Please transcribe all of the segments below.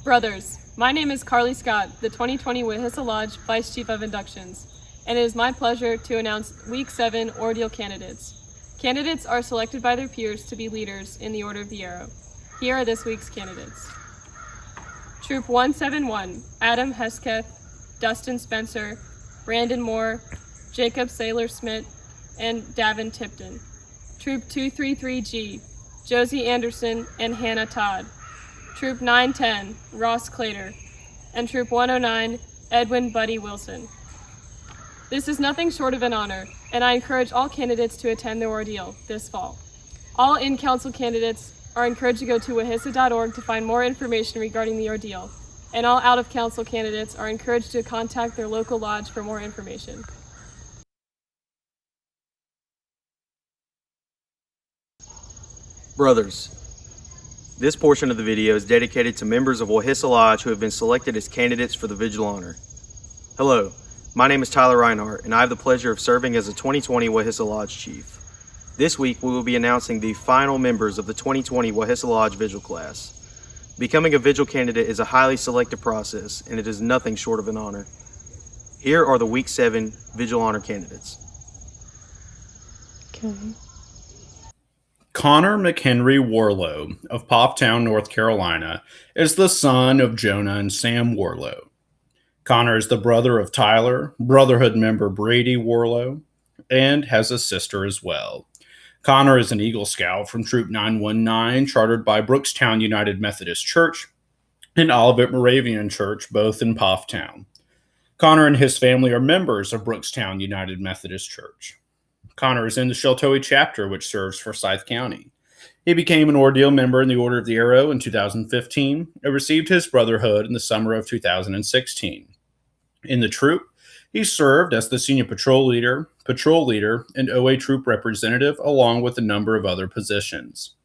Brothers, my name is Carly Scott, the 2020 Wahissa Lodge Vice Chief of Inductions, and it is my pleasure to announce Week 7 Ordeal candidates. Candidates are selected by their peers to be leaders in the order of the arrow. Here are this week's candidates. Troop 171, Adam Hesketh, Dustin Spencer, Brandon Moore, Jacob Saylor-Smith, and Davin Tipton. Troop 233G, Josie Anderson and Hannah Todd. Troop 910, Ross Clater. And Troop 109, Edwin Buddy Wilson. This is nothing short of an honor, and I encourage all candidates to attend the ordeal this fall. All in-council candidates are encouraged to go to wahissa.org to find more information regarding the ordeal, and all out-of-council candidates are encouraged to contact their local lodge for more information. Brothers, this portion of the video is dedicated to members of Wahissa Lodge who have been selected as candidates for the Vigil Honor. Hello, my name is Tyler Reinhardt, and I have the pleasure of serving as the 2020 Wahissa Lodge Chief. This week, we will be announcing the final members of the 2020 Wahissa Lodge Vigil class. Becoming a Vigil candidate is a highly selective process, and it is nothing short of an honor. Here are the Week 7 Vigil Honor candidates. Connor McHenry Warlow of Poptown, North Carolina, is the son of Jonah and Sam Warlow. Connor is the brother of Tyler, Brotherhood member Brady Warlow, and has a sister as well. Connor is an Eagle Scout from Troop 919, chartered by Brookstown United Methodist Church and Olivet Moravian Church, both in Poptown. Connor and his family are members of Brookstown United Methodist Church. Connor is in the Untitled Chapter, which serves Forsyth County. He became an ordeal member in the Order of the Arrow in 2015 and received his brotherhood in the summer of 2016. In the troop, he served as the senior patrol leader, and OA troop representative, along with a number of other positions.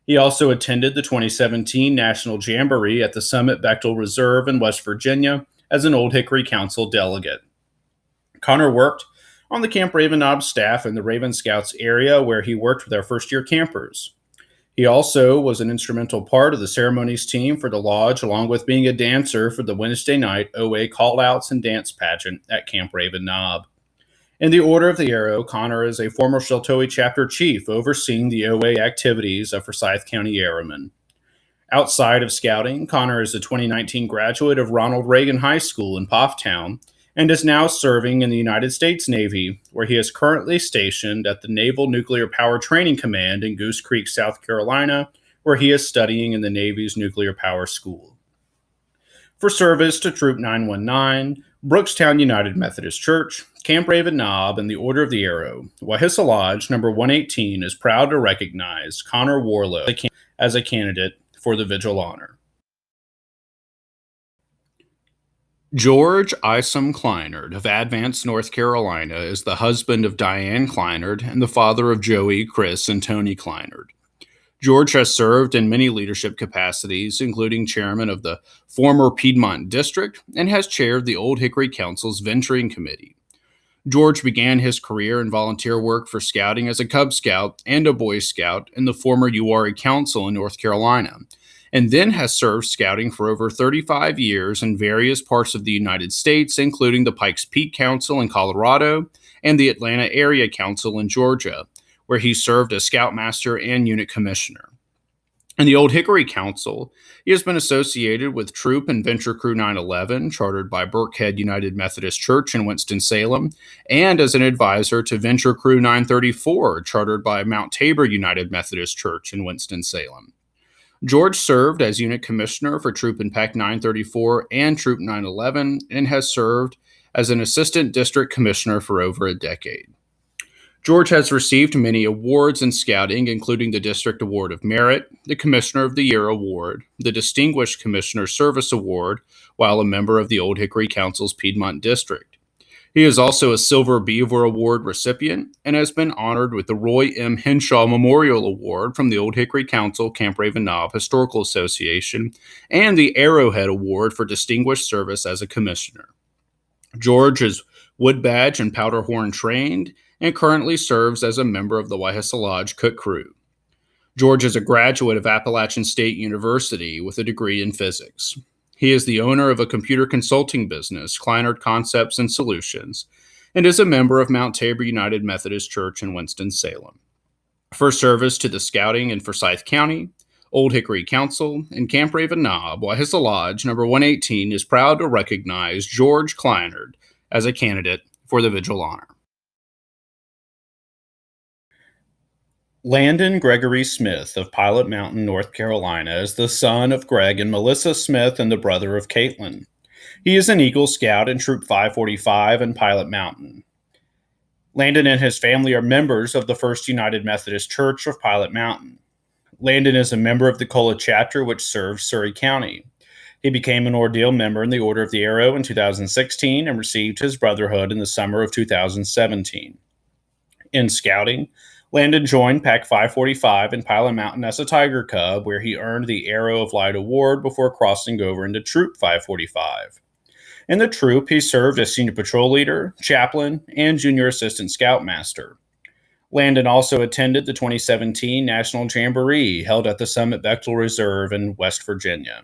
He also attended the 2017 National Jamboree at the Summit Bechtel Reserve in West Virginia as an Old Hickory Council delegate. Connor worked on the Camp Raven Knob staff in the Raven Scouts area, where he worked with our first-year campers. He also was an instrumental part of the ceremonies team for the lodge, along with being a dancer for the Wednesday night OA callouts and dance pageant at Camp Raven Knob. In the Order of the Arrow, Connor is a former Sheltoe chapter chief overseeing the OA activities of Forsyth County Airmen. Outside of scouting, Connor is a 2019 graduate of Ronald Reagan High School in Poptown, and is now serving in the United States Navy, where he is currently stationed at the Naval Nuclear Power Training Command in Goose Creek, South Carolina, where he is studying in the Navy's Nuclear Power School. For service to Troop 919, Brookstown United Methodist Church, Camp Raven Knob, and the Order of the Arrow, Wahissa Lodge number 118 is proud to recognize Connor Warlow as a candidate for the Vigil Honor. George Isom Clinard of Advance, North Carolina, is the husband of Diane Clinard and the father of Joey, Chris, and Tony Clinard. George has served in many leadership capacities, including chairman of the former Piedmont District, and has chaired the Old Hickory Council's Venturing Committee. George began his career in volunteer work for scouting as a Cub Scout and a Boy Scout in the former Uwharrie Council in North Carolina, and then has served scouting for over 35 years in various parts of the United States, including the Pikes Peak Council in Colorado and the Atlanta Area Council in Georgia, where he served as Scoutmaster and Unit Commissioner. In the Old Hickory Council, he has been associated with Troop and Venture Crew 911, chartered by Burkhead United Methodist Church in Winston-Salem, and as an advisor to Venture Crew 934, chartered by Mount Tabor United Methodist Church in Winston-Salem. George served as Unit Commissioner for Troop and Pack 934 and Troop 911 and has served as an Assistant District Commissioner for over a decade. George has received many awards in scouting, including the District Award of Merit, the Commissioner of the Year Award, the Distinguished Commissioner Service Award, while a member of the Old Hickory Council's Piedmont District. He is also a Silver Beaver Award recipient and has been honored with the Roy M. Henshaw Memorial Award from the Old Hickory Council Camp Raven Knob Historical Association and the Arrowhead Award for Distinguished Service as a Commissioner. George is Wood Badge and Powder Horn trained and currently serves as a member of the Wahissa Lodge Cook Crew. George is a graduate of Appalachian State University with a degree in physics. He is the owner of a computer consulting business, Clinard Concepts and Solutions, and is a member of Mount Tabor United Methodist Church in Winston-Salem. For service to the Scouting in Forsyth County, Old Hickory Council, and Camp Raven Knob, Wahissa Lodge number 118 is proud to recognize George Clinard as a candidate for the Vigil Honor. Landon Gregory Smith of Pilot Mountain, North Carolina, is the son of Greg and Melissa Smith and the brother of Caitlin. He is an Eagle Scout in Troop 545 in Pilot Mountain. Landon and his family are members of the First United Methodist Church of Pilot Mountain. Landon is a member of the Cola chapter, which serves Surry County. He became an ordeal member in the Order of the Arrow in 2016 and received his brotherhood in the summer of 2017. In scouting, Landon joined Pack 545 in Pilot Mountain as a Tiger Cub, where he earned the Arrow of Light Award before crossing over into Troop 545. In the troop, he served as Senior Patrol Leader, Chaplain, and Junior Assistant Scoutmaster. Landon also attended the 2017 National Jamboree held at the Summit Bechtel Reserve in West Virginia.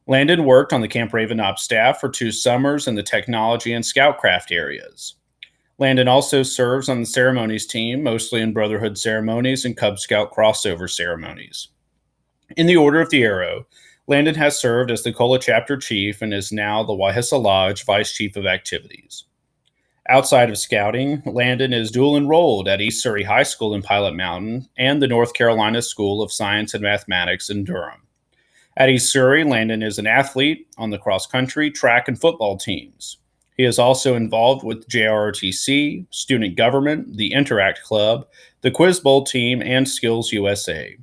Landon worked on the Camp Raven Knob staff for 2 summers in the technology and scoutcraft areas. Landon also serves on the ceremonies team, mostly in Brotherhood ceremonies and Cub Scout crossover ceremonies. In the Order of the Arrow, Landon has served as the Cola Chapter Chief and is now the Wahissa Lodge Vice Chief of Activities. Outside of scouting, Landon is dual enrolled at East Surry High School in Pilot Mountain and the North Carolina School of Science and Mathematics in Durham. At East Surry, Landon is an athlete on the cross-country, track, and football teams. He is also involved with JROTC, Student Government, the Interact Club, the Quiz Bowl team, and Skills USA.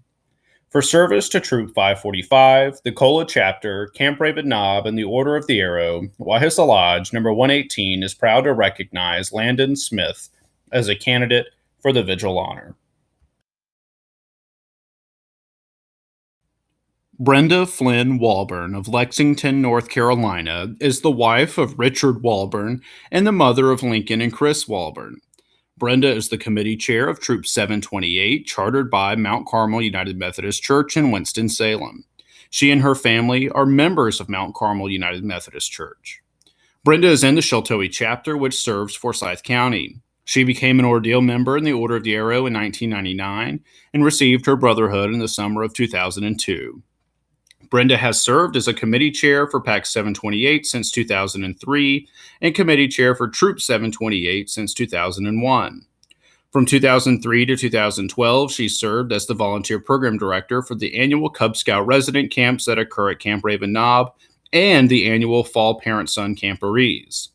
For service to Troop 545, the Cola Chapter, Camp Raven Knob, and the Order of the Arrow, Wahissa Lodge number 118 is proud to recognize Landon Smith as a candidate for the Vigil Honor. Brenda Flynn Walburn of Lexington, North Carolina, is the wife of Richard Walburn and the mother of Lincoln and Chris Walburn. Brenda is the committee chair of Troop 728, chartered by Mount Carmel United Methodist Church in Winston-Salem. She and her family are members of Mount Carmel United Methodist Church. Brenda is in the Sheltoe chapter, which serves Forsyth County. She became an ordeal member in the Order of the Arrow in 1999 and received her brotherhood in the summer of 2002. Brenda has served as a committee chair for Pack 728 since 2003 and committee chair for Troop 728 since 2001. From 2003 to 2012, she served as the volunteer program director for the annual Cub Scout resident camps that occur at Camp Raven Knob and the annual Fall Parent-Son Camporees.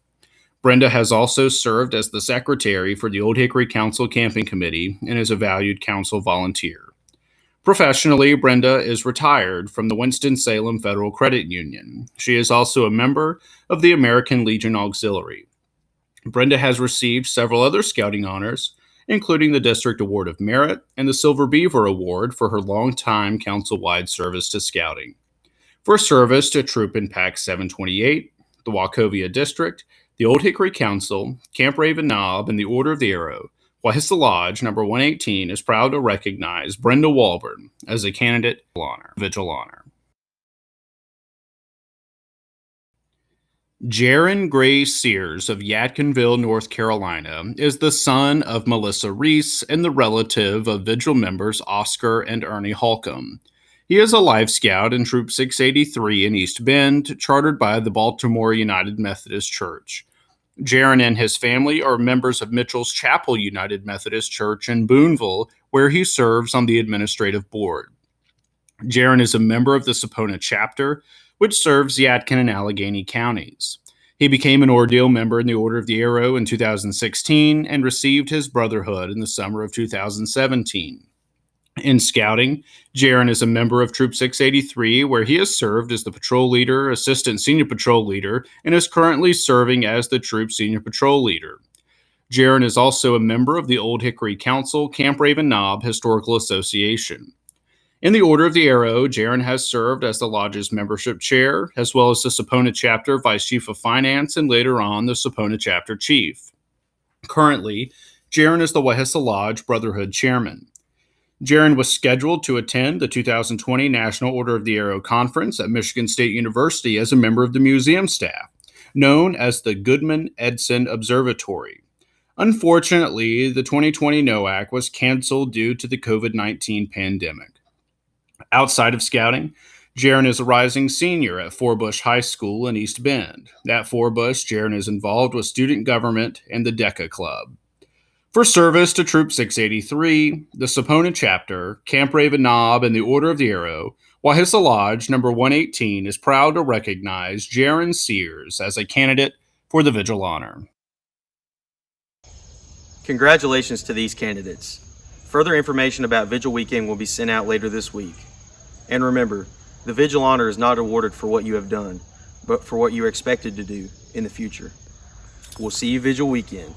Brenda has also served as the secretary for the Old Hickory Council Camping Committee and is a valued council volunteer. Professionally, Brenda is retired from the Winston-Salem Federal Credit Union. She is also a member of the American Legion Auxiliary. Brenda has received several other scouting honors, including the District Award of Merit and the Silver Beaver Award for her longtime council-wide service to scouting. For service to Troop and Pack 728, the Wachovia District, the Old Hickory Council, Camp Raven Knob, and the Order of the Arrow, Wahissa Lodge number 118 is proud to recognize Brenda Walburn as a candidate for Vigil Honor. Jaron Gray Sears of Yadkinville, North Carolina, is the son of Melissa Reese and the relative of Vigil members Oscar and Ernie Holcomb. He is a Life Scout in Troop 683 in East Bend, chartered by the Baltimore United Methodist Church. Jaron and his family are members of Mitchell's Chapel United Methodist Church in Boonville, where he serves on the administrative board. Jaron is a member of the Sapona chapter, which serves Yadkin and Allegheny counties. He became an ordeal member in the Order of the Arrow in 2016 and received his brotherhood in the summer of 2017. In scouting, Jaron is a member of Troop 683, where he has served as the patrol leader, assistant senior patrol leader, and is currently serving as the troop senior patrol leader. Jaron is also a member of the Old Hickory Council Camp Raven Knob Historical Association. In the Order of the Arrow, Jaron has served as the Lodge's membership chair, as well as the Sapona Chapter Vice Chief of Finance, and later on the Sapona Chapter Chief. Currently, Jaron is the Wahissa Lodge Brotherhood Chairman. Jaron was scheduled to attend the 2020 National Order of the Arrow Conference at Michigan State University as a member of the museum staff, known as the Goodman-Edson Observatory. Unfortunately, the 2020 NOAC was canceled due to the COVID-19 pandemic. Outside of scouting, Jaron is a rising senior at Forbush High School in East Bend. At Forbush, Jaron is involved with student government and the DECA Club. For service to Troop 683, the Sapona Chapter, Camp Raven Knob, and the Order of the Arrow, Wahissa Lodge No. 118 is proud to recognize Jaron Sears as a candidate for the Vigil Honor. Congratulations to these candidates. Further information about Vigil Weekend will be sent out later this week. And remember, the Vigil Honor is not awarded for what you have done, but for what you are expected to do in the future. We'll see you Vigil Weekend.